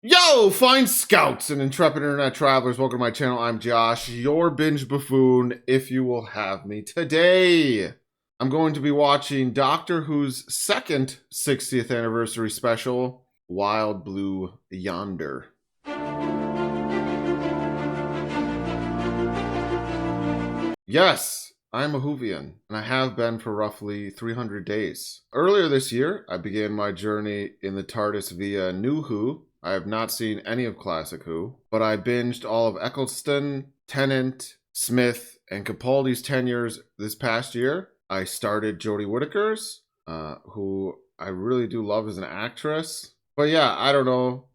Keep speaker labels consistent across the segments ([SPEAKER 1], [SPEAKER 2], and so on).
[SPEAKER 1] Yo, fine scouts and intrepid internet travelers, welcome to my channel. I'm Josh, your binge buffoon, if you will have me. Today, I'm going to be watching Doctor Who's second 60th anniversary special, Wild Blue Yonder. Yes, I'm a Whovian, and I have been for roughly 300 days. Earlier this year, I began my journey in the TARDIS via New Who. I have not seen any of Classic Who, but I binged all of Eccleston, Tennant, Smith, and Capaldi's tenures this past year. I started Jodie Whittaker's, who I really do love as an actress. But yeah, I don't know.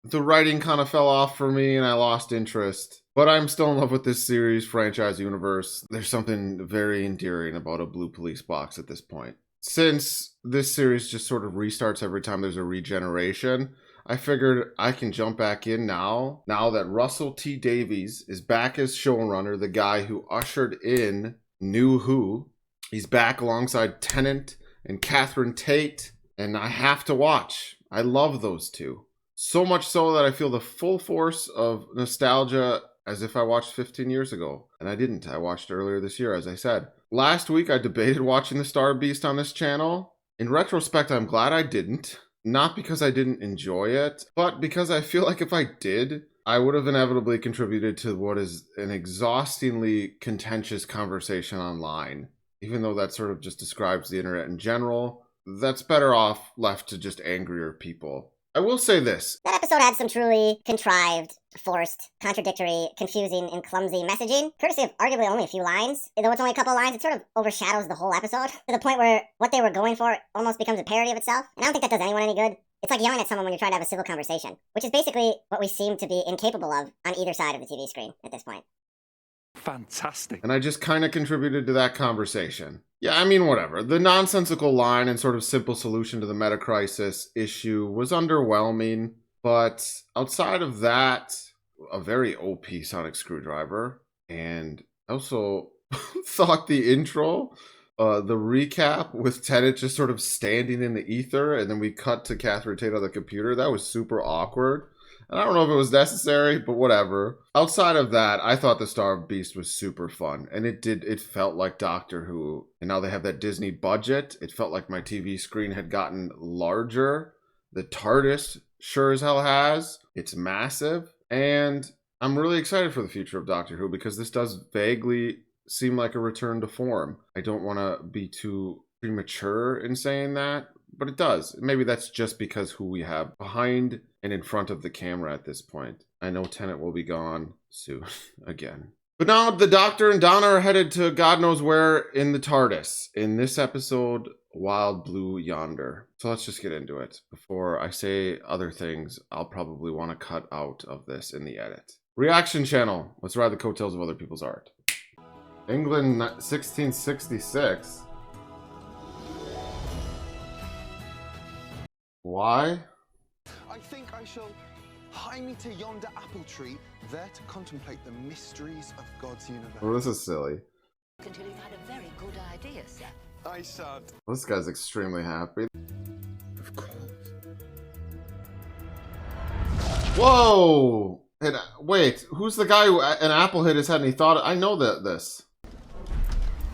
[SPEAKER 1] The writing kind of fell off for me and I lost interest. But I'm still in love with this series, franchise universe. There's something very endearing about a blue police box at this point. Since this series just sort of restarts every time there's a regeneration, I figured I can jump back in now that Russell T Davies is back as showrunner, the guy who ushered in New Who. He's back alongside Tennant and Catherine Tate, and I have to watch. I love those two. So much so that I feel the full force of nostalgia as if I watched 15 years ago. And I didn't. I watched earlier this year, as I said. Last week, I debated watching The Star Beast on this channel. In retrospect, I'm glad I didn't. Not because I didn't enjoy it, but because I feel like if I did, I would have inevitably contributed to what is an exhaustingly contentious conversation online. Even though that sort of just describes the internet in general, that's better off left to just angrier people. I will say this.
[SPEAKER 2] That episode had some truly contrived, forced, contradictory, confusing, and clumsy messaging, courtesy of arguably only a few lines. Though it's only a couple of lines, it sort of overshadows the whole episode, to the point where what they were going for almost becomes a parody of itself. And I don't think that does anyone any good. It's like yelling at someone when you're trying to have a civil conversation, which is basically what we seem to be incapable of on either side of the TV screen at this point.
[SPEAKER 3] Fantastic.
[SPEAKER 1] And I just kind of contributed to that conversation. Yeah, I mean, whatever. The nonsensical line and sort of simple solution to the meta crisis issue was underwhelming, but outside of that, a very OP sonic screwdriver. And also thought the intro, the recap with Tennant just sort of standing in the ether, and then we cut to Catherine Tate on the computer, that was super awkward. And I don't know if it was necessary, but whatever. Outside of that, I thought The Star Beast was super fun. And it felt like Doctor Who. And now they have that Disney budget. It felt like my TV screen had gotten larger. The TARDIS sure as hell has. It's massive. And I'm really excited for the future of Doctor Who because this does vaguely seem like a return to form. I don't want to be too premature in saying that, but it does. Maybe that's just because who we have behind and in front of the camera at this point. I know Tennant will be gone soon again. But now the Doctor and Donna are headed to God knows where in the TARDIS. In this episode, Wild Blue Yonder. So let's just get into it. Before I say other things, I'll probably want to cut out of this in the edit. Reaction channel. Let's ride the coattails of other people's art. England 1666. Why?
[SPEAKER 4] I think I shall hie me to yonder apple tree, there to contemplate the mysteries of God's universe.
[SPEAKER 1] Oh, this is silly.
[SPEAKER 5] Until you've had a very good idea, sir.
[SPEAKER 4] I shan't.
[SPEAKER 1] This guy's extremely happy.
[SPEAKER 4] Of course.
[SPEAKER 1] Whoa! And, wait, who's the guy who an apple hit his head and he thought, I know this.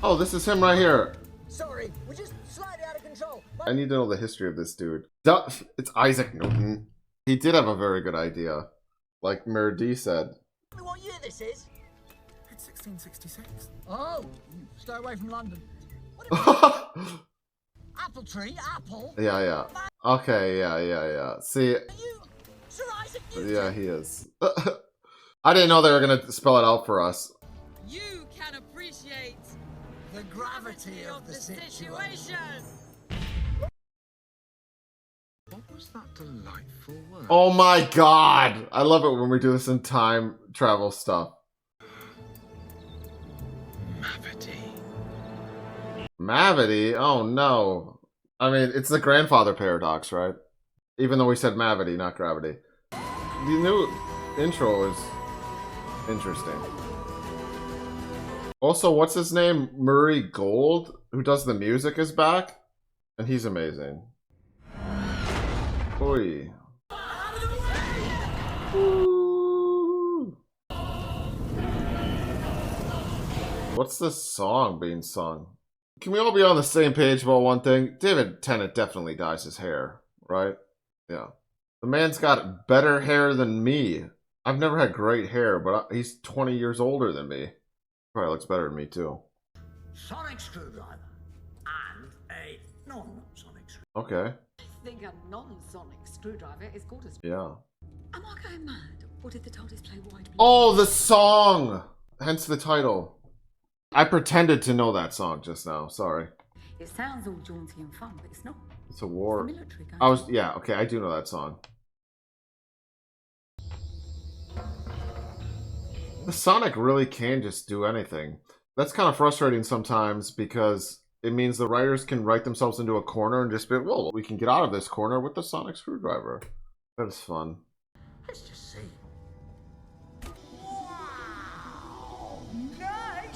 [SPEAKER 1] Oh, this is him right here.
[SPEAKER 6] Sorry, we're just slightly out of control.
[SPEAKER 1] I need to know the history of this dude. It's Isaac Newton. He did have a very good idea. Like Merdi said.
[SPEAKER 6] Tell me what year this is?
[SPEAKER 7] It's 1666.
[SPEAKER 6] Oh, stay away from London. Apple tree, apple.
[SPEAKER 1] Yeah. Okay, yeah. See,
[SPEAKER 6] Are you Sir Isaac Newton?
[SPEAKER 1] yeah, he is. I didn't know they were gonna spell it out for us.
[SPEAKER 8] You can appreciate
[SPEAKER 6] The gravity of the situation.
[SPEAKER 7] What was that delightful word?
[SPEAKER 1] Oh my god! I love it when we do this in time travel stuff.
[SPEAKER 7] Mavity.
[SPEAKER 1] Mavity? Oh no. I mean, it's the grandfather paradox, right? Even though we said Mavity, not gravity. The new intro is interesting. Also, what's his name? Murray Gold, who does the music, is back. And he's amazing. Oi. What's this song being sung? Can we all be on the same page about one thing? David Tennant definitely dyes his hair, right? Yeah. The man's got better hair than me. I've never had great hair, but he's 20 years older than me. Probably looks better than me, too.
[SPEAKER 6] Sonic screwdriver. And a non-sonic screwdriver.
[SPEAKER 1] Okay.
[SPEAKER 5] I think a non-sonic screwdriver is called a
[SPEAKER 1] Yeah.
[SPEAKER 5] Am I going mad? Or did the TARDIS play Wide Blue?
[SPEAKER 1] Oh, the song! Hence the title. I pretended to know that song just now. Sorry.
[SPEAKER 5] It sounds all jaunty and fun, but it's not.
[SPEAKER 1] It's a war.
[SPEAKER 5] It's a military guy.
[SPEAKER 1] Yeah, okay, I do know that song. The Sonic really can just do anything. That's kind of frustrating sometimes because it means the writers can write themselves into a corner and just be, well, we can get out of this corner with the sonic screwdriver. That is fun.
[SPEAKER 6] Let's just see.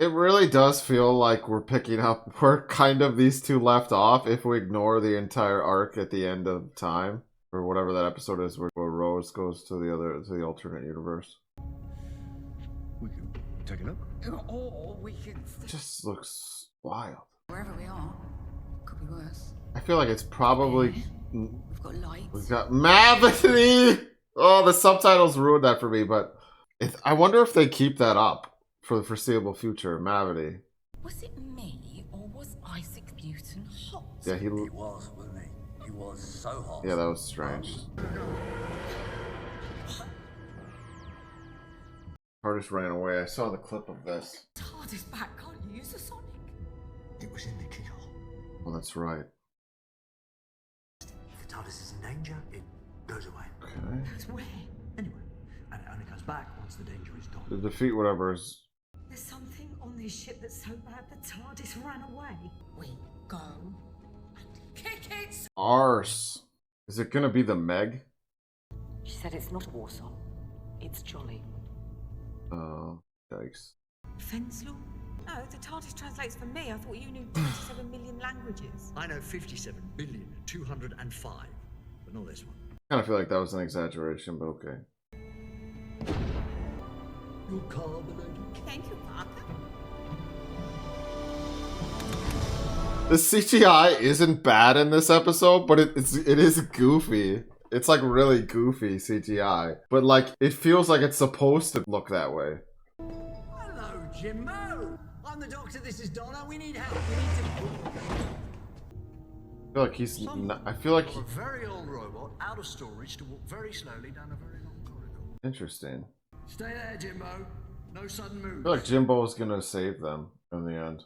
[SPEAKER 1] It really does feel like we're picking up where kind of these two left off if we ignore the entire arc at the end of time. Or whatever that episode is where Rose goes to the alternate universe.
[SPEAKER 7] We can take it up.
[SPEAKER 5] Or we can...
[SPEAKER 1] It just looks wild.
[SPEAKER 5] Wherever we are, could be worse.
[SPEAKER 1] I feel like it's probably...
[SPEAKER 5] We've got lights.
[SPEAKER 1] We've got Mavity! Oh, the subtitles ruined that for me, but I wonder if they keep that up for the foreseeable future, Mavity.
[SPEAKER 5] Was it me, or was Isaac Newton hot?
[SPEAKER 1] Yeah,
[SPEAKER 6] He was, wasn't he? He was so hot.
[SPEAKER 1] Yeah, that was strange. Artist ran away. I saw the clip of this.
[SPEAKER 5] TARDIS back, can't you use a sonic?
[SPEAKER 6] It was in the keyhole.
[SPEAKER 1] Oh, that's right.
[SPEAKER 6] If the TARDIS is in danger, it goes away.
[SPEAKER 1] Okay.
[SPEAKER 5] Goes where?
[SPEAKER 6] Anyway, and it only comes back once the danger is
[SPEAKER 1] To
[SPEAKER 6] gone.
[SPEAKER 1] defeat whatever is...
[SPEAKER 9] There's something on this ship that's so bad the TARDIS ran away.
[SPEAKER 5] We go and kick it!
[SPEAKER 1] Arse. Is it gonna be the Meg?
[SPEAKER 5] She said it's not a war song. It's jolly.
[SPEAKER 1] Oh, yikes.
[SPEAKER 9] Fenslaw? No, the TARDIS translates for me. I thought you knew 27 million languages.
[SPEAKER 6] I know 57,205,000,205, but not this one.
[SPEAKER 1] I kind of feel like that was an exaggeration, but okay.
[SPEAKER 6] Your car, milady.
[SPEAKER 9] Thank you, Parker.
[SPEAKER 1] The CGI isn't bad in this episode, but it is goofy. It's like really goofy CGI, but like it feels like it's supposed to look that way.
[SPEAKER 6] Hello, Jimbo. I'm the doctor. This is Donna. We need help. We need to.
[SPEAKER 1] I feel like he's. I feel like.
[SPEAKER 6] A very old robot out of storage to walk very slowly down a very long corridor.
[SPEAKER 1] Interesting.
[SPEAKER 6] Stay there, Jimbo. No sudden
[SPEAKER 1] I
[SPEAKER 6] moves.
[SPEAKER 1] feel like Jimbo's gonna save them in the end.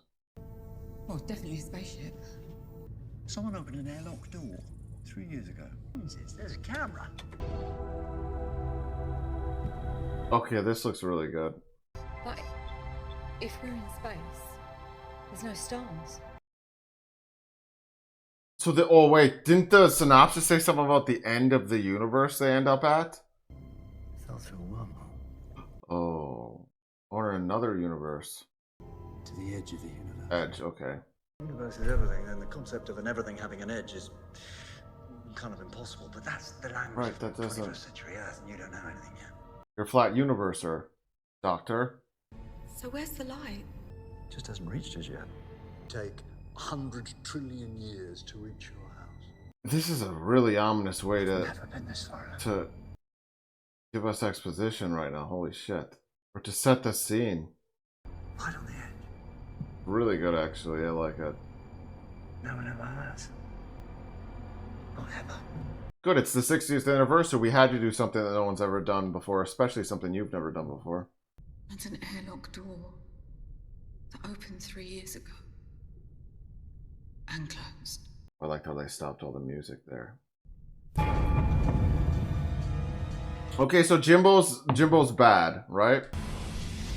[SPEAKER 5] Well, definitely a spaceship.
[SPEAKER 10] Someone opened an airlock door 3 years ago.
[SPEAKER 6] There's a camera.
[SPEAKER 1] Okay, this looks really good.
[SPEAKER 5] But if we're in space, there's no stars.
[SPEAKER 1] So didn't the synopsis say something about the end of the universe they end up at?
[SPEAKER 10] Fell through a wormhole
[SPEAKER 1] Oh, or another universe.
[SPEAKER 10] to the edge of the universe.
[SPEAKER 1] Edge, okay.
[SPEAKER 11] The universe is everything, and the concept of an everything having an edge is kind of impossible. But that's the language
[SPEAKER 1] Right, that
[SPEAKER 11] of the
[SPEAKER 1] doesn't.
[SPEAKER 11] 21st century Earth, and you don't know anything yet.
[SPEAKER 1] You're a flat universer, Doctor.
[SPEAKER 5] So where's the light?
[SPEAKER 10] It just hasn't reached us yet.
[SPEAKER 4] Take 100 trillion years to reach your house.
[SPEAKER 1] This is a really ominous way
[SPEAKER 10] Never been this far.
[SPEAKER 1] to give us exposition right now. Holy shit. Or to set the scene.
[SPEAKER 11] Right on the edge.
[SPEAKER 1] Really good, actually. I like it.
[SPEAKER 11] No one ever has. Not ever.
[SPEAKER 1] Good, it's the 60th anniversary. We had to do something that no one's ever done before, especially something you've never done before.
[SPEAKER 5] That's an airlock door that opened 3 years ago. And closed.
[SPEAKER 1] I liked how they stopped all the music there. Okay, so Jimbo's bad, right?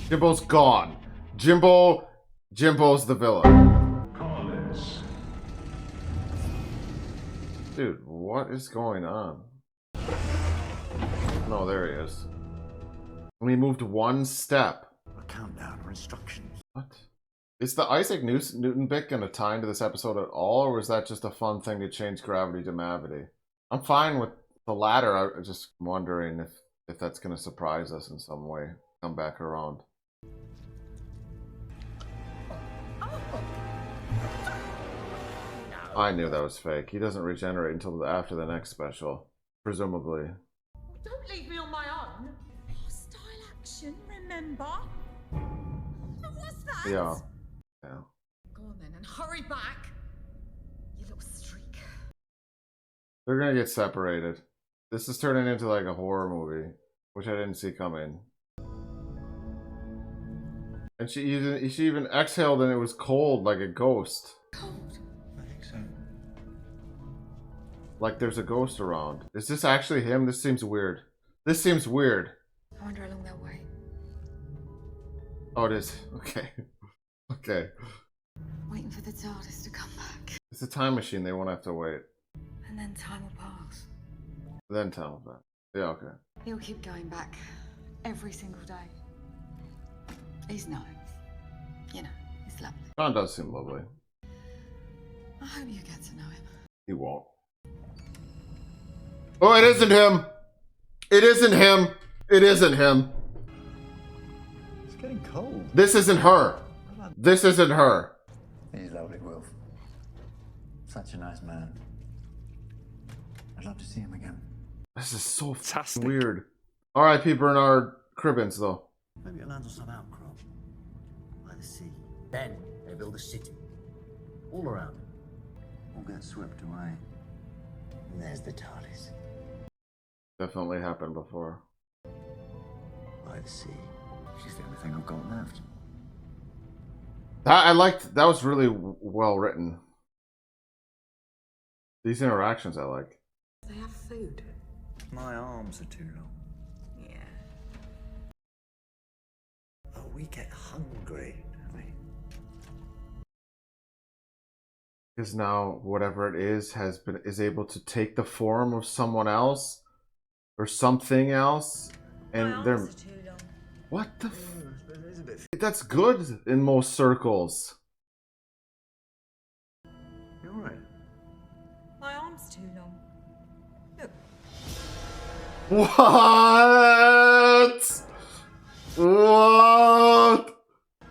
[SPEAKER 1] Jimbo's gone. Jimbo's the villain. Dude, what is going on? No, there he is. And he moved one step.
[SPEAKER 10] A countdown or instructions.
[SPEAKER 1] What? Is the Isaac Newton bit going to tie into this episode at all, or was that just a fun thing to change gravity to Mavity? I'm fine with the latter. I'm just wondering if that's going to surprise us in some way. Come back around. I knew that was fake. He doesn't regenerate until after the next special, presumably.
[SPEAKER 8] Don't leave me on my own. Hostile action, remember? What was that?
[SPEAKER 1] Yeah.
[SPEAKER 8] Go on then and hurry back. You little streak.
[SPEAKER 1] They're gonna get separated. This is turning into like a horror movie, which I didn't see coming. And she even exhaled and it was cold like a ghost.
[SPEAKER 8] Cold?
[SPEAKER 10] I think so.
[SPEAKER 1] Like there's a ghost around. Is this actually him? This seems weird. This seems weird.
[SPEAKER 5] I wonder how long they'll wait.
[SPEAKER 1] Oh, it is. Okay. Okay.
[SPEAKER 5] Waiting for the TARDIS to come back.
[SPEAKER 1] It's a time machine. They won't have to wait.
[SPEAKER 5] And then time will pass.
[SPEAKER 1] Then tell them that. Yeah, okay.
[SPEAKER 5] He'll keep going back. Every single day. He's nice. You know, he's lovely.
[SPEAKER 1] John does seem lovely.
[SPEAKER 5] I hope you get to know him.
[SPEAKER 1] He won't. Oh, it isn't him! It isn't him! It isn't him!
[SPEAKER 10] It's getting cold.
[SPEAKER 1] This isn't her! This isn't her!
[SPEAKER 10] He's lovely, Wilf. Such a nice man. I'd love to see him again.
[SPEAKER 1] This is so
[SPEAKER 3] Fantastic.
[SPEAKER 1] weird. R.I.P. Bernard Cribbins, though.
[SPEAKER 6] Maybe it lands on some outcrop by the sea. Then they build a city all around it.
[SPEAKER 10] All get swept away.
[SPEAKER 6] And there's the TARDIS
[SPEAKER 1] Definitely happened before.
[SPEAKER 6] by the sea.
[SPEAKER 10] She's the only thing I've got left.
[SPEAKER 1] That I liked. That was really well written. These interactions I like.
[SPEAKER 9] They have food.
[SPEAKER 10] My arms are too long.
[SPEAKER 9] Yeah.
[SPEAKER 6] Oh, we get hungry, don't we?
[SPEAKER 1] Because now whatever it is is able to take the form of someone else or something else, and they're what the. That's good in most circles.
[SPEAKER 10] You're right.
[SPEAKER 9] My arm's too long. Look.
[SPEAKER 1] What? What?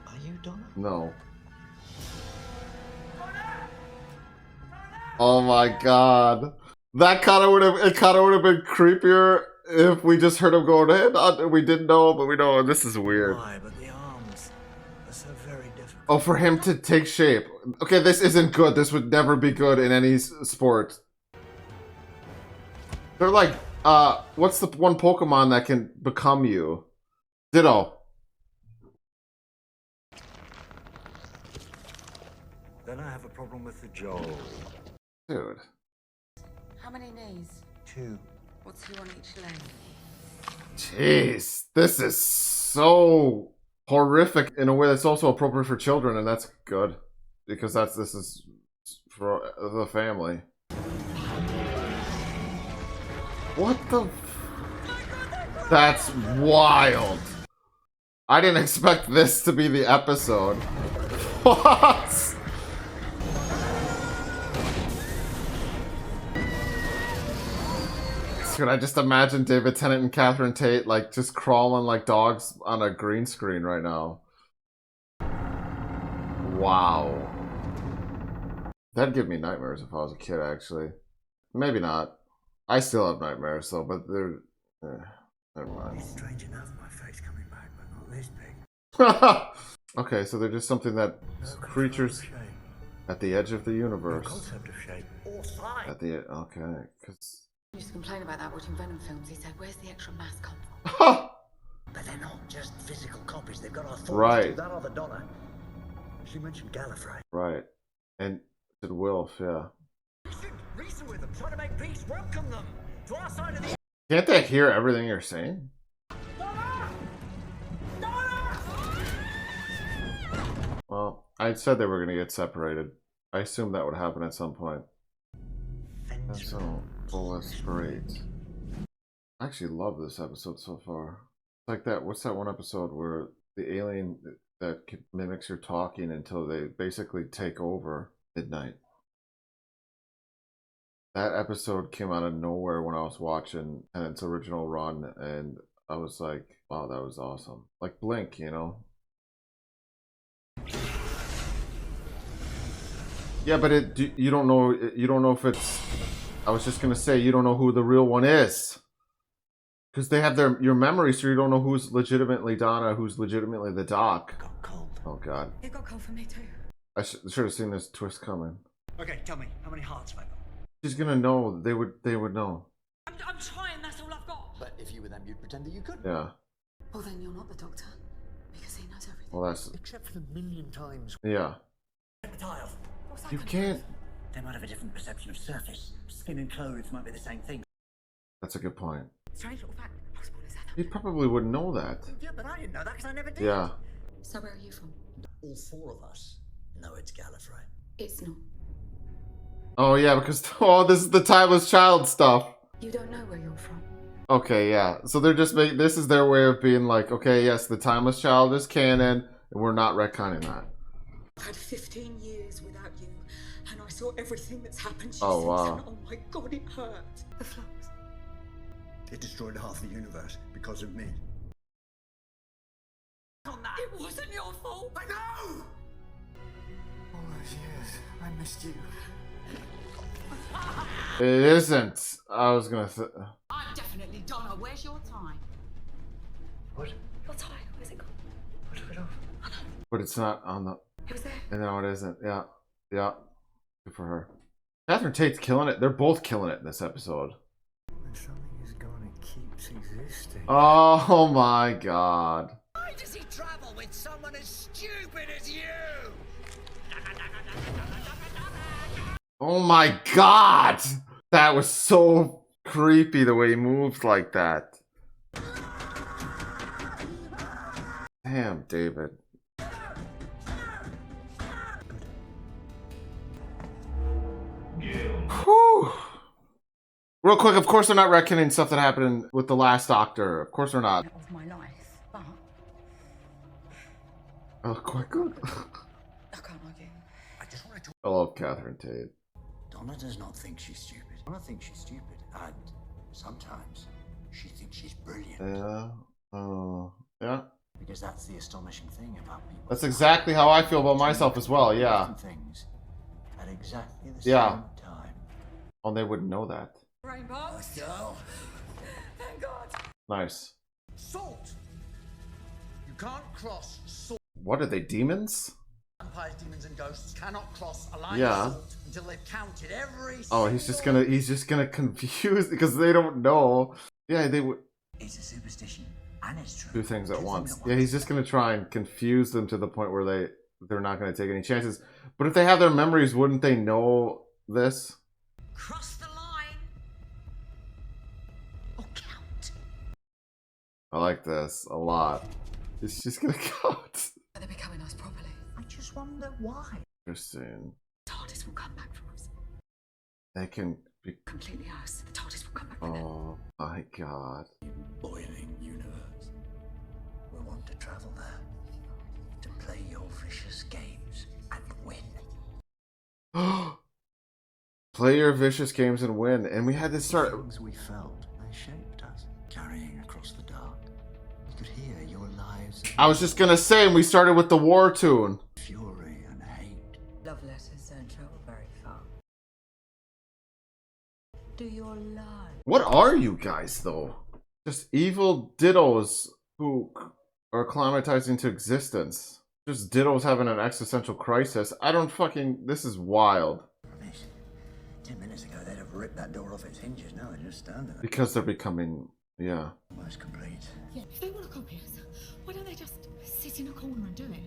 [SPEAKER 6] Are you Donna?
[SPEAKER 1] No. Oh my god. That kind of would have been creepier if we just heard him going, hey, we didn't know, but we know. This is weird.
[SPEAKER 6] Why, but the arms are so very different.
[SPEAKER 1] Oh, for him to take shape. Okay, this isn't good. This would never be good in any sport. They're like, what's the one Pokemon that can become you? Ditto.
[SPEAKER 6] Then I have a problem with the jaw.
[SPEAKER 1] Dude.
[SPEAKER 5] How many knees?
[SPEAKER 6] 2.
[SPEAKER 5] What's two on each leg?
[SPEAKER 1] Jeez. This is so horrific in a way that's also appropriate for children, and that's good. Because this is for the family. What the That's wild. I didn't expect this to be the episode. What? Could I just imagine David Tennant and Catherine Tate like just crawling like dogs on a green screen right now? Wow. That'd give me nightmares if I was a kid, actually. Maybe not. I still have nightmares though, but they're... never mind.
[SPEAKER 6] It's strange enough, my face coming back, but not this big.
[SPEAKER 1] Okay, so they're just something that creatures at the edge of the universe.
[SPEAKER 6] No concept of shape or size.
[SPEAKER 1] At the okay, because
[SPEAKER 5] I used to complain about that watching Venom films. He said, where's the extra mass come from?
[SPEAKER 6] But they're not just physical copies. They've got our thoughts.
[SPEAKER 1] Right.
[SPEAKER 6] That other Donna. She mentioned Gallifrey.
[SPEAKER 1] right, and did Wilf, yeah.
[SPEAKER 6] We should reason with them, try to make peace, welcome them to our side of the.
[SPEAKER 1] Can't they hear everything you're saying? Well, I said they were gonna get separated. I assumed that would happen at some point. So, well, that's great. I actually love this episode so far. It's like that, what's that one episode where the alien that mimics your talking until they basically take over Midnight? That episode came out of nowhere when I was watching Tennant's original run, and I was like, wow, that was awesome. Like Blink, you know? Yeah, but you don't know. You don't know if it's. I was just gonna say you don't know who the real one is, because they have your memory, so you don't know who's legitimately Donna, who's legitimately the doc.
[SPEAKER 6] It got cold.
[SPEAKER 1] Oh God.
[SPEAKER 9] It got cold for me too.
[SPEAKER 1] I should have seen this twist coming.
[SPEAKER 6] Okay, tell me, how many hearts have I got?
[SPEAKER 1] She's gonna know. They would know.
[SPEAKER 9] I'm trying, that's all I've got.
[SPEAKER 6] But if you were them, you'd pretend that you could.
[SPEAKER 1] Yeah.
[SPEAKER 5] Well, then you're not the doctor, because he knows everything.
[SPEAKER 1] Well, that's.
[SPEAKER 6] Except for the million times.
[SPEAKER 1] Yeah.
[SPEAKER 6] Reptile.
[SPEAKER 9] What's that
[SPEAKER 1] You
[SPEAKER 9] gonna
[SPEAKER 1] can't.
[SPEAKER 6] They might have a different perception of surface. Skin and clothes might be the same thing.
[SPEAKER 1] That's a good point.
[SPEAKER 9] do? Strange little fact. I was born in South
[SPEAKER 1] He probably wouldn't know that.
[SPEAKER 6] Yeah, but I didn't know that because I never did.
[SPEAKER 1] Yeah.
[SPEAKER 5] So where are you from?
[SPEAKER 6] All four of us know it's Gallifrey.
[SPEAKER 5] It's not.
[SPEAKER 1] Oh yeah, because this is the timeless child stuff.
[SPEAKER 5] You don't know where you're from.
[SPEAKER 1] Okay, yeah. So they're just making this is their way of being like, okay, yes, the timeless child is canon, and we're not retconning that.
[SPEAKER 9] I've had 15 years without you, and I saw everything that's happened to you
[SPEAKER 1] Oh,
[SPEAKER 9] since,
[SPEAKER 1] wow.
[SPEAKER 9] and oh my god, it hurt. The flux.
[SPEAKER 7] It destroyed half the universe because of me.
[SPEAKER 9] It wasn't your fault.
[SPEAKER 6] I know! All those years, I missed you.
[SPEAKER 1] It isn't. I was gonna say.
[SPEAKER 8] I'm definitely Donna. Where's your time?
[SPEAKER 6] What?
[SPEAKER 9] Your tie, where's it gone?
[SPEAKER 6] I took it off.
[SPEAKER 1] But it's not on the.
[SPEAKER 9] It was there.
[SPEAKER 1] No, it isn't. Yeah, yeah. Good for her. Catherine Tate's killing it. They're both killing it in this episode.
[SPEAKER 6] When something is gone, it keeps existing.
[SPEAKER 1] Oh my God.
[SPEAKER 6] Why does he travel with someone as stupid as you?
[SPEAKER 1] Oh my God. That was so creepy the way he moved like that. Damn, David. Whew. Real quick, of course they're not reckoning stuff that happened with the last Doctor. Of course they're not.
[SPEAKER 5] Of my life, but
[SPEAKER 1] Oh, quite good.
[SPEAKER 5] I can't argue.
[SPEAKER 6] I just want to.
[SPEAKER 1] I love Catherine Tate.
[SPEAKER 6] Donna does not think she's stupid. Donna thinks she's stupid, and sometimes she thinks she's brilliant.
[SPEAKER 1] Yeah. Yeah.
[SPEAKER 6] Because that's the astonishing thing about people.
[SPEAKER 1] That's exactly how I feel about myself as well, yeah.
[SPEAKER 6] Different things at exactly the
[SPEAKER 1] Yeah.
[SPEAKER 6] same time.
[SPEAKER 1] Oh, they wouldn't know that.
[SPEAKER 9] Rainbow.
[SPEAKER 6] Girl.
[SPEAKER 9] Thank God.
[SPEAKER 1] Nice.
[SPEAKER 11] Salt! You can't cross salt.
[SPEAKER 1] What are they, demons?
[SPEAKER 11] Vampires, demons, and ghosts cannot cross a line
[SPEAKER 1] Yeah.
[SPEAKER 11] of salt until they've counted every
[SPEAKER 1] Oh, he's just gonna confuse because they don't know. Yeah, they would
[SPEAKER 6] It's a superstition, and it's true.
[SPEAKER 1] do things at
[SPEAKER 6] Two
[SPEAKER 1] once.
[SPEAKER 6] things at
[SPEAKER 1] Yeah, he's just gonna try and confuse them to the point where they're not gonna take any chances. But if they have their memories, wouldn't they know this?
[SPEAKER 8] Cross the line. Or count.
[SPEAKER 1] I like this a lot. He's just gonna count.
[SPEAKER 5] They're becoming us properly.
[SPEAKER 6] I just wonder why.
[SPEAKER 1] Interesting.
[SPEAKER 5] The TARDIS will come back for us.
[SPEAKER 1] They can be.
[SPEAKER 5] Completely ours. The TARDIS will come back for them.
[SPEAKER 1] Oh my God.
[SPEAKER 6] Boiling universe. We'll want to travel there to play your vicious games and win.
[SPEAKER 1] Play your vicious games and win. And we had to start.
[SPEAKER 6] Things we felt, they shaped us, carrying across the dark. We could hear your lives.
[SPEAKER 1] I was just gonna say, we started with the war tune.
[SPEAKER 6] Fury and hate.
[SPEAKER 5] Love letters don't travel very far. Do your life.
[SPEAKER 1] What are you guys, though? Just evil dittos who are acclimatizing to existence. Just dittos having an existential crisis. I don't fucking. This is wild.
[SPEAKER 6] 10 minutes ago, they'd have ripped that door off its hinges. Now they're just standing there.
[SPEAKER 1] Because they're becoming. Yeah.
[SPEAKER 6] Almost complete.
[SPEAKER 8] Yeah, if they want to copy us, why don't they just sit in a corner and do it?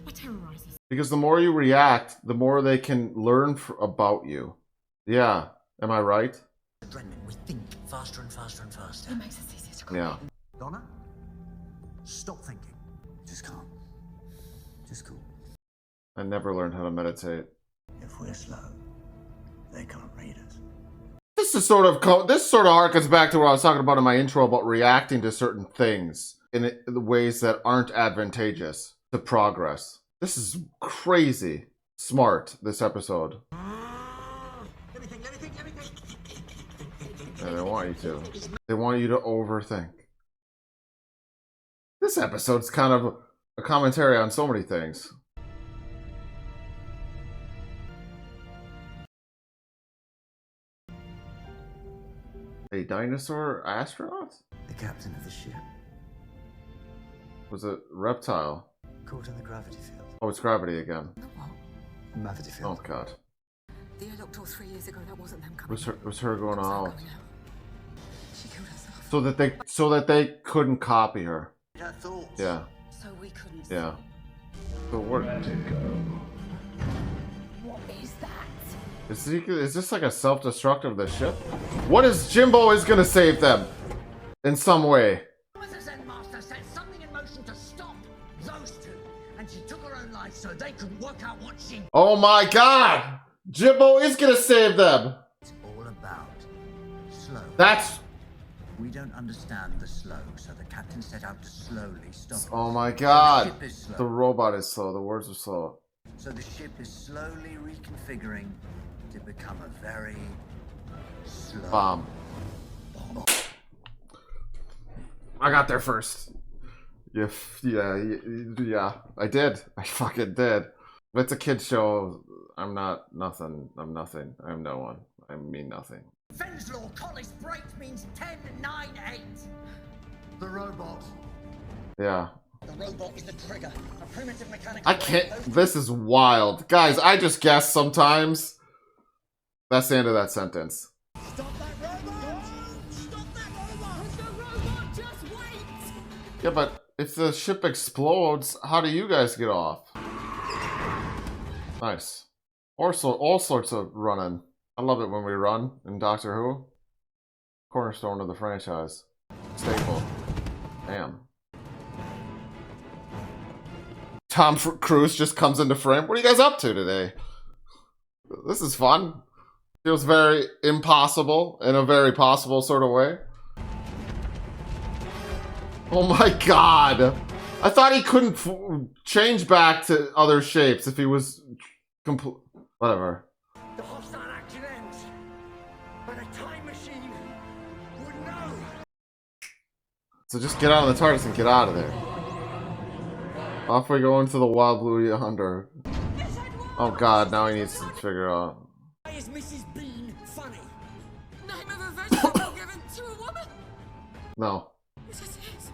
[SPEAKER 8] Why terrorize us?
[SPEAKER 1] Because the more you react, the more they can learn about you. Yeah. Am I right?
[SPEAKER 6] Adrenaline, we think faster and faster and faster.
[SPEAKER 5] It makes us easier to copy.
[SPEAKER 1] Yeah.
[SPEAKER 6] Donna, stop thinking. Just calm. Just cool.
[SPEAKER 1] I never learned how to meditate.
[SPEAKER 6] If we're slow, they can't read us.
[SPEAKER 1] This sort of harkens back to what I was talking about in my intro about reacting to certain things in the ways that aren't advantageous to progress. This is crazy smart, this episode.
[SPEAKER 6] Let me think.
[SPEAKER 1] Yeah, they want you to. They want you to overthink. This episode's kind of a commentary on so many things. A dinosaur astronaut?
[SPEAKER 6] The captain of the ship.
[SPEAKER 1] Was it reptile?
[SPEAKER 6] Caught in the gravity field.
[SPEAKER 1] Oh, it's gravity again.
[SPEAKER 6] Gravity field.
[SPEAKER 1] Oh god.
[SPEAKER 5] The air locked door 3 years ago. That wasn't them coming.
[SPEAKER 1] It was her going out.
[SPEAKER 5] She killed herself.
[SPEAKER 1] So that they couldn't copy her.
[SPEAKER 11] Her thoughts.
[SPEAKER 1] Yeah.
[SPEAKER 5] So we couldn't.
[SPEAKER 1] Yeah. So what?
[SPEAKER 5] What is that?
[SPEAKER 1] Is this like a self-destruct of the ship? What is Jimbo is gonna save them in some way?
[SPEAKER 6] The Zen master set something in motion to stop those two, and she took her own life so they could work out what she.
[SPEAKER 1] Oh my god! Jimbo is gonna save them!
[SPEAKER 6] It's all about slow.
[SPEAKER 1] That's...
[SPEAKER 6] We don't understand the slow, so the captain set out to slowly stop us.
[SPEAKER 1] Oh my god!
[SPEAKER 6] The ship is slow.
[SPEAKER 1] The robot is slow, the words are slow.
[SPEAKER 6] So the ship is slowly reconfiguring to become a very slow
[SPEAKER 1] Bomb. I got there first. Yeah, I did. I fucking did. But it's a kid's show. I'm not nothing. I'm nothing. I'm no one. I mean nothing.
[SPEAKER 6] Venslaw Collis break means 10-9-8. The robot.
[SPEAKER 1] Yeah.
[SPEAKER 6] The robot is the trigger. A primitive mechanical.
[SPEAKER 1] I can't. This is wild. Guys, I just guess sometimes. That's the end of that sentence.
[SPEAKER 6] Stop that robot! Stop that robot!
[SPEAKER 8] The robot, just wait!
[SPEAKER 1] Yeah, but if the ship explodes, how do you guys get off? Nice. Also, all sorts of running. I love it when we run in Doctor Who. Cornerstone of the franchise. Staple. Damn. Tom Cruise just comes into frame. What are you guys up to today? This is fun. Feels very impossible in a very possible sort of way. Oh my god. I thought he couldn't change back to other shapes if he was complete. Whatever.
[SPEAKER 6] The hostile action ends, but a time machine would know.
[SPEAKER 1] So just get out of the TARDIS and get out of there. Off we go into the wild Blue Yonder. Oh god, now he needs to figure out.
[SPEAKER 6] Why is Mrs. Bean funny?
[SPEAKER 5] Name of a vegetable given to a woman?
[SPEAKER 1] No.
[SPEAKER 5] Yes, it is.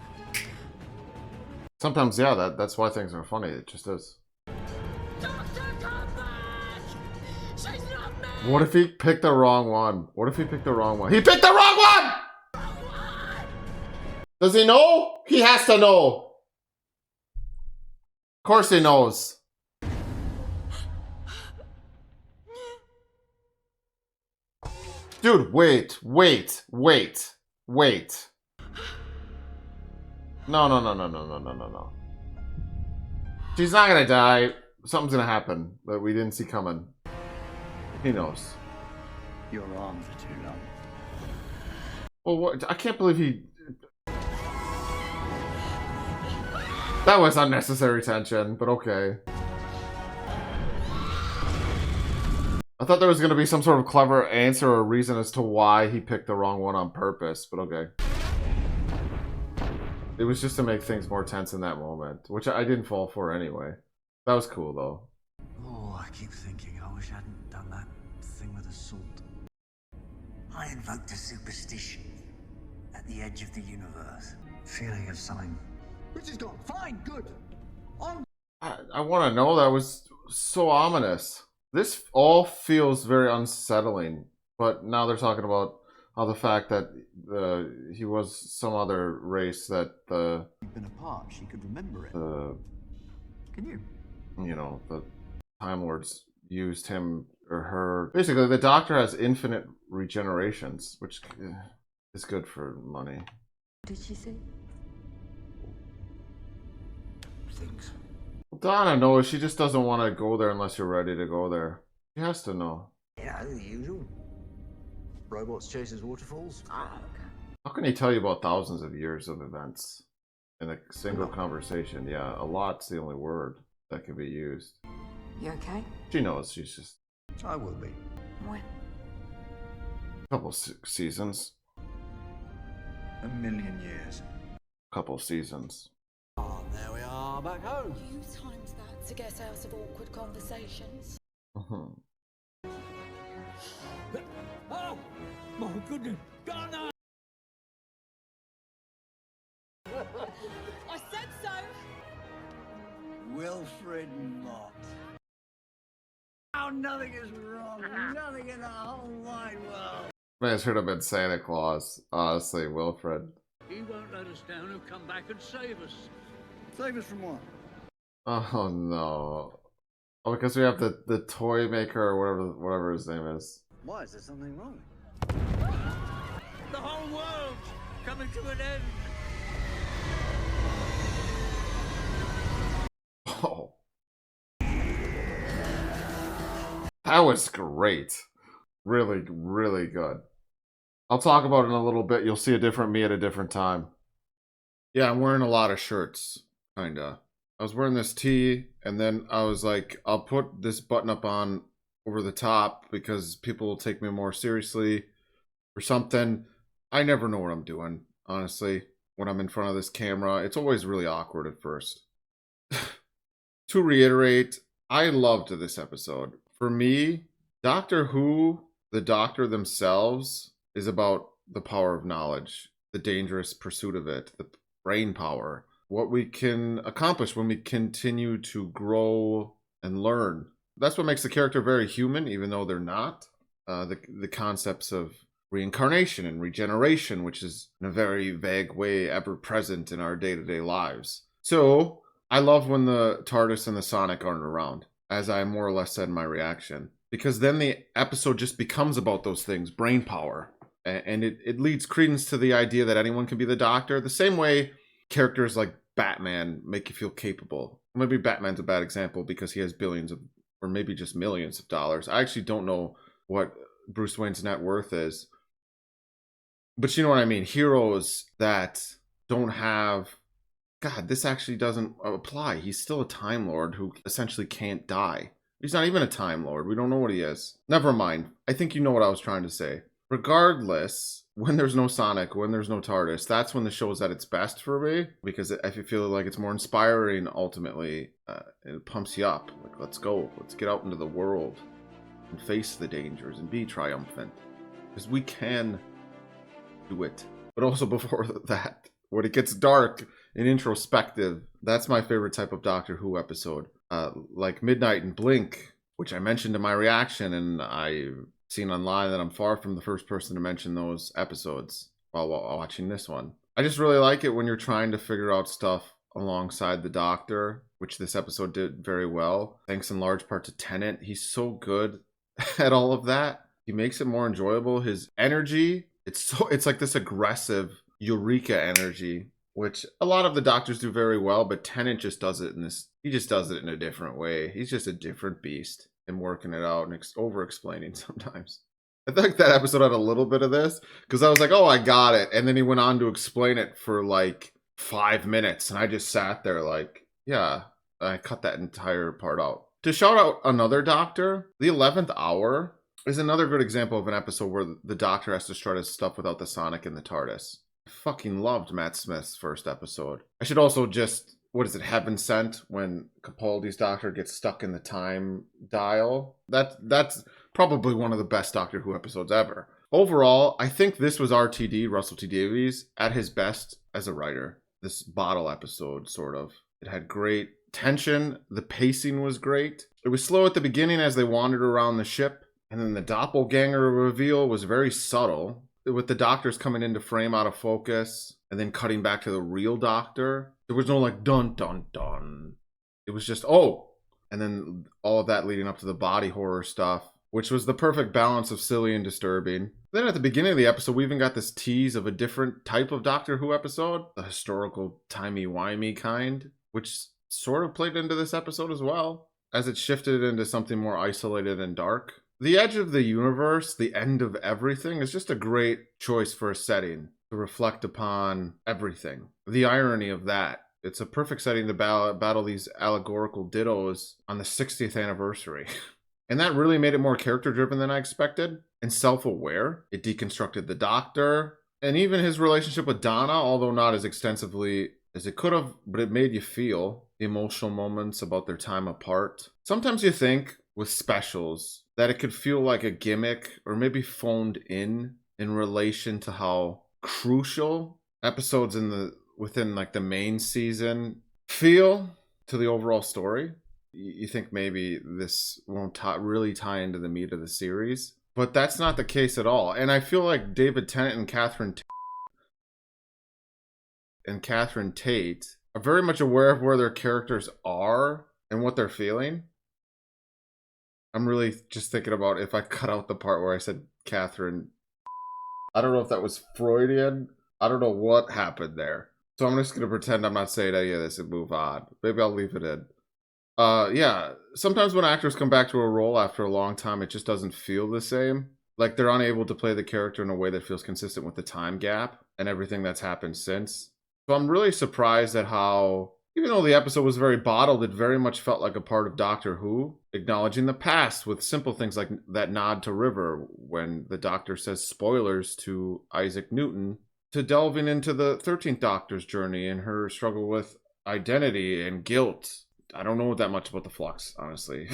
[SPEAKER 1] Sometimes, yeah, that's why things are funny. It just is.
[SPEAKER 8] Doctor, come back! She's not me!
[SPEAKER 1] What if he picked the wrong one? What if he picked the wrong one? He picked the wrong one! Does he know? He has to know. Of course he knows. Dude, wait. No. She's not gonna die. Something's gonna happen that we didn't see coming. He knows.
[SPEAKER 10] Your arms are too long.
[SPEAKER 1] Well, what? I can't believe he... That was unnecessary tension, but okay. I thought there was going to be some sort of clever answer or reason as to why he picked the wrong one on purpose, but okay. It was just to make things more tense in that moment, which I didn't fall for anyway. That was cool, though.
[SPEAKER 6] Oh, I keep thinking I wish I hadn't done that thing with the salt. I invoked a superstition at the edge of the universe. Feeling of something. Which is gone. Fine, good. On.
[SPEAKER 1] I want to know. That was so ominous. This all feels very unsettling, but now they're talking about how the fact that he was some other race that
[SPEAKER 10] We've been apart, she could remember it. Can you?
[SPEAKER 1] You know, the Time Lords used him or her. Basically, the Doctor has infinite regenerations, which is good for money.
[SPEAKER 5] Did she say?
[SPEAKER 6] Things.
[SPEAKER 1] Donna knows. She just doesn't want to go there unless you're ready to go there. She has to know.
[SPEAKER 6] Yeah, the usual. Robots chases waterfalls.
[SPEAKER 5] Oh, okay.
[SPEAKER 1] How can he tell you about thousands of years of events in a single conversation? Yeah, a lot's the only word that can be used.
[SPEAKER 5] You okay?
[SPEAKER 1] She knows. She's just
[SPEAKER 7] I will be.
[SPEAKER 5] When?
[SPEAKER 1] a couple seasons.
[SPEAKER 7] 1,000,000 years.
[SPEAKER 1] Couple seasons.
[SPEAKER 6] Oh, there we are, back home.
[SPEAKER 8] You timed that to get out of awkward conversations.
[SPEAKER 6] Oh, my goodness.
[SPEAKER 8] I said so.
[SPEAKER 6] Wilfred Mott. Oh, nothing is wrong. Nothing in the whole wide world.
[SPEAKER 1] Man, it should have been Santa Claus. Honestly, Wilfred.
[SPEAKER 6] He won't let us down. He'll come back and save us. Save us from what?
[SPEAKER 1] Oh no. Oh, because we have the toy maker or whatever his name is.
[SPEAKER 6] Why? Is there something wrong? The whole world's coming to an end.
[SPEAKER 1] Oh. That was great. Really, really good. I'll talk about it in a little bit. You'll see a different me at a different time. Yeah, I'm wearing a lot of shirts, kinda. I was wearing this tee, and then I was like, I'll put this button up on over the top because people will take me more seriously or something. I never know what I'm doing, honestly, when I'm in front of this camera. It's always really awkward at first. To reiterate, I loved this episode. For me, Doctor Who, the Doctor themselves, is about the power of knowledge, the dangerous pursuit of it, the brain power, what we can accomplish when we continue to grow and learn. That's what makes the character very human, even though they're not. The concepts of reincarnation and regeneration, which is in a very vague way ever present in our day-to-day lives. So, I love when the TARDIS and the Sonic aren't around, as I more or less said in my reaction. Because then the episode just becomes about those things, brain power. And it leads credence to the idea that anyone can be the Doctor. The same way characters like Batman make you feel capable. Maybe Batman's a bad example because he has billions of, or maybe just millions of dollars. I actually don't know what Bruce Wayne's net worth is. But you know what I mean. Heroes that don't have... God, this actually doesn't apply. He's still a Time Lord who essentially can't die. He's not even a Time Lord. We don't know what he is. Never mind. I think you know what I was trying to say. Regardless, when there's no Sonic, when there's no TARDIS, that's when the show is at its best for me. Because I feel like it's more inspiring, ultimately. It pumps you up. Like, let's go. Let's get out into the world and face the dangers and be triumphant. Because we can do it. But also before that, when it gets dark and introspective, that's my favorite type of Doctor Who episode. Like Midnight and Blink, which I mentioned in my reaction, and I've seen online that I'm far from the first person to mention those episodes while watching this one. I just really like it when you're trying to figure out stuff alongside the Doctor, which this episode did very well, thanks in large part to Tennant. He's so good at all of that. He makes it more enjoyable. His energy, it's like this aggressive eureka energy, which a lot of the Doctors do very well, but Tennant just does it he just does it in a different way. He's just a different beast and working it out and over-explaining sometimes. I think that episode had a little bit of this, because I was like, oh, I got it. And then he went on to explain it for like 5 minutes, and I just sat there like, yeah, I cut that entire part out. To shout out another Doctor, the 11th Hour is another good example of an episode where the Doctor has to strut his stuff without the Sonic and the TARDIS. I fucking loved Matt Smith's first episode. I should also just... What is it, Heaven Sent, when Capaldi's Doctor gets stuck in the time dial? That's probably one of the best Doctor Who episodes ever. Overall, I think this was RTD, Russell T Davies, at his best as a writer. This bottle episode, sort of. It had great tension. The pacing was great. It was slow at the beginning as they wandered around the ship. And then the doppelganger reveal was very subtle, with the Doctors coming into frame out of focus and then cutting back to the real Doctor. There was no like dun dun dun. It was just oh, and then all of that leading up to the body horror stuff, which was the perfect balance of silly and disturbing. Then at the beginning of the episode, we even got this tease of a different type of Doctor Who episode, the historical timey-wimey kind, which sort of played into this episode as well, as it shifted into something more isolated and dark. The edge of the universe, the end of everything, is just a great choice for a setting to reflect upon everything. The irony of that. It's a perfect setting to battle these allegorical dittos on the 60th anniversary. And that really made it more character-driven than I expected, and self-aware. It deconstructed the Doctor, and even his relationship with Donna, although not as extensively as it could have, but it made you feel the emotional moments about their time apart. Sometimes you think, with specials, that it could feel like a gimmick, or maybe phoned in, in relation to how crucial episodes within like the main season feel to the overall story. You think maybe this won't really tie into the meat of the series, but that's not the case at all. And I feel like David Tennant and Catherine Tate are very much aware of where their characters are and what they're feeling. I'm really just thinking about if I cut out the part where I said Catherine. I don't know if that was Freudian. I don't know what happened there. So I'm just going to pretend I'm not saying any of this and move on. Maybe I'll leave it in. Yeah, sometimes when actors come back to a role after a long time, it just doesn't feel the same. Like they're unable to play the character in a way that feels consistent with the time gap and everything that's happened since. So I'm really surprised at how, even though the episode was very bottled, it very much felt like a part of Doctor Who, acknowledging the past with simple things like that nod to River when the Doctor says spoilers to Isaac Newton, to delving into the 13th Doctor's journey and her struggle with identity and guilt. I don't know that much about the Flux, honestly.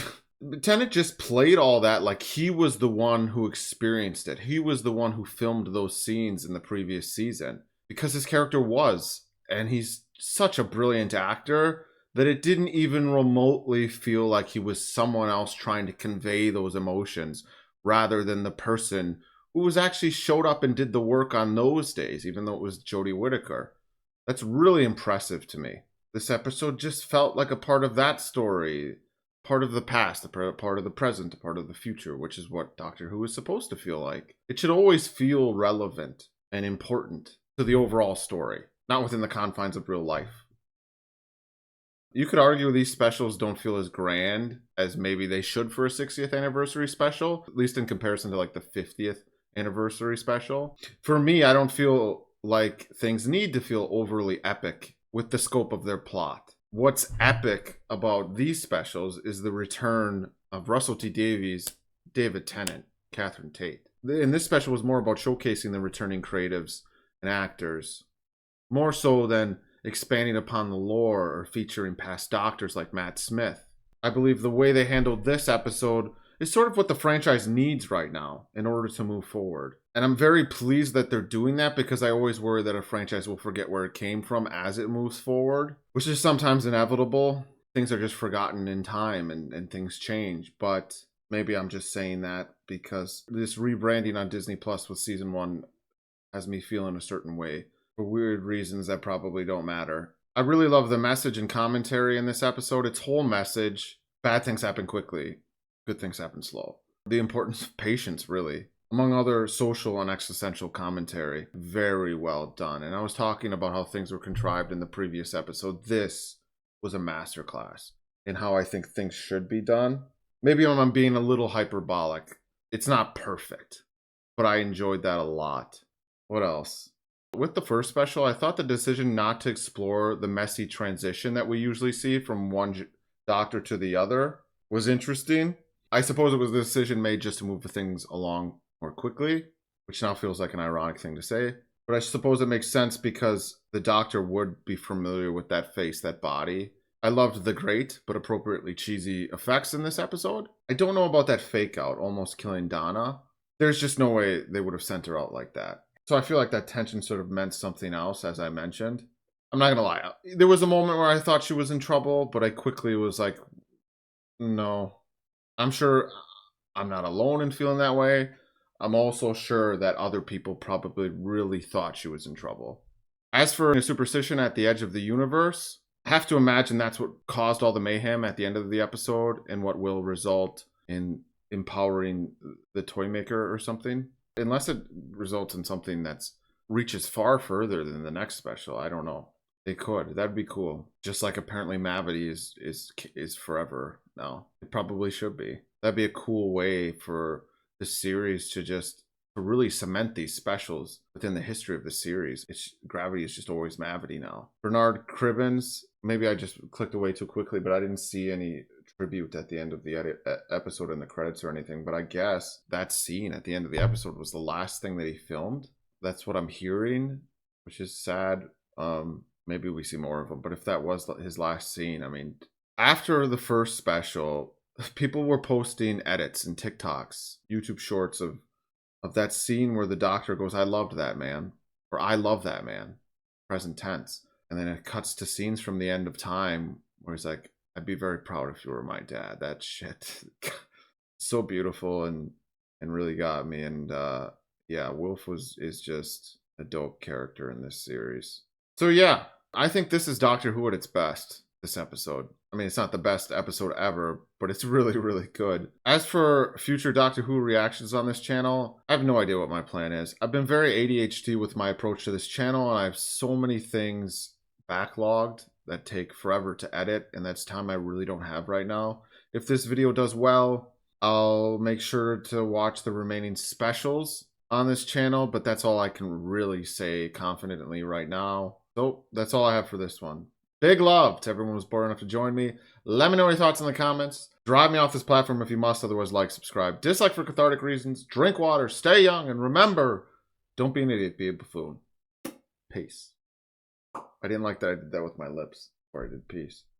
[SPEAKER 1] Tennant just played all that like he was the one who experienced it. He was the one who filmed those scenes in the previous season because his character was. And he's such a brilliant actor that it didn't even remotely feel like he was someone else trying to convey those emotions rather than the person who was actually showed up and did the work on those days, even though it was Jodie Whittaker. That's really impressive to me. This episode just felt like a part of that story, part of the past, a part of the present, a part of the future, which is what Doctor Who is supposed to feel like. It should always feel relevant and important to the overall story, not within the confines of real life. You could argue these specials don't feel as grand as maybe they should for a 60th anniversary special, at least in comparison to like the 50th anniversary special. For me, I don't feel like things need to feel overly epic with the scope of their plot. What's epic about these specials is the return of Russell T Davies, David Tennant, Catherine Tate. And this special was more about showcasing the returning creatives and actors, more so than expanding upon the lore or featuring past Doctors like Matt Smith. I believe the way they handled this episode is sort of what the franchise needs right now in order to move forward. And I'm very pleased that they're doing that because I always worry that a franchise will forget where it came from as it moves forward, which is sometimes inevitable. Things are just forgotten in time and things change. But maybe I'm just saying that because this rebranding on Disney Plus with season 1 has me feeling a certain way for weird reasons that probably don't matter. I really love the message and commentary in this episode. Its whole message: bad things happen quickly, good things happen slow. The importance of patience, really, among other social and existential commentary. Very well done. And I was talking about how things were contrived in the previous episode. This was a masterclass in how I think things should be done. Maybe I'm being a little hyperbolic. It's not perfect, but I enjoyed that a lot. What else? With the first special, I thought the decision not to explore the messy transition that we usually see from one Doctor to the other was interesting. I suppose it was the decision made just to move things along more quickly, which now feels like an ironic thing to say. But I suppose it makes sense because the Doctor would be familiar with that face, that body. I loved the great but appropriately cheesy effects in this episode. I don't know about that fake out, almost killing Donna. There's just no way they would have sent her out like that. So I feel like that tension sort of meant something else, as I mentioned. I'm not going to lie. There was a moment where I thought she was in trouble, but I quickly was like, no. I'm sure I'm not alone in feeling that way. I'm also sure that other people probably really thought she was in trouble. As for a superstition at the edge of the universe, I have to imagine that's what caused all the mayhem at the end of the episode and what will result in empowering the Toymaker or something. Unless it results in something that reaches far further than the next special. I don't know. They could. That'd be cool. Just like apparently Mavity is forever now. It probably should be. That'd be a cool way for the series to really cement these specials within the history of the series. Gravity is just always Mavity now. Bernard Cribbins, maybe I just clicked away too quickly, but I didn't see any tribute at the end of the episode in the credits or anything. But I guess that scene at the end of the episode was the last thing that he filmed. That's what I'm hearing, which is sad. Maybe we see more of him. But if that was his last scene, I mean, after the first special, people were posting edits and TikToks, YouTube shorts of of that scene where the doctor goes, I loved that man, or I love that man, present tense. And then it cuts to scenes from the end of time where he's like, I'd be very proud if you were my dad. That shit. So beautiful and really got me. And yeah, Wolf is just a dope character in this series. So yeah, I think this is Doctor Who at its best, this episode. I mean, it's not the best episode ever, but it's really, really good. As for future Doctor Who reactions on this channel, I have no idea what my plan is. I've been very ADHD with my approach to this channel, and I have so many things backlogged that take forever to edit, and that's time I really don't have right now. If this video does well, I'll make sure to watch the remaining specials on this channel, but that's all I can really say confidently right now. So that's all I have for this one. Big love to everyone who's bored enough to join me. Let me know your thoughts in the comments. Drive me off this platform if you must, otherwise like, subscribe. Dislike for cathartic reasons. Drink water, stay young, and remember, don't be an idiot, be a buffoon. Peace. I didn't like that I did that with my lips before I did peace.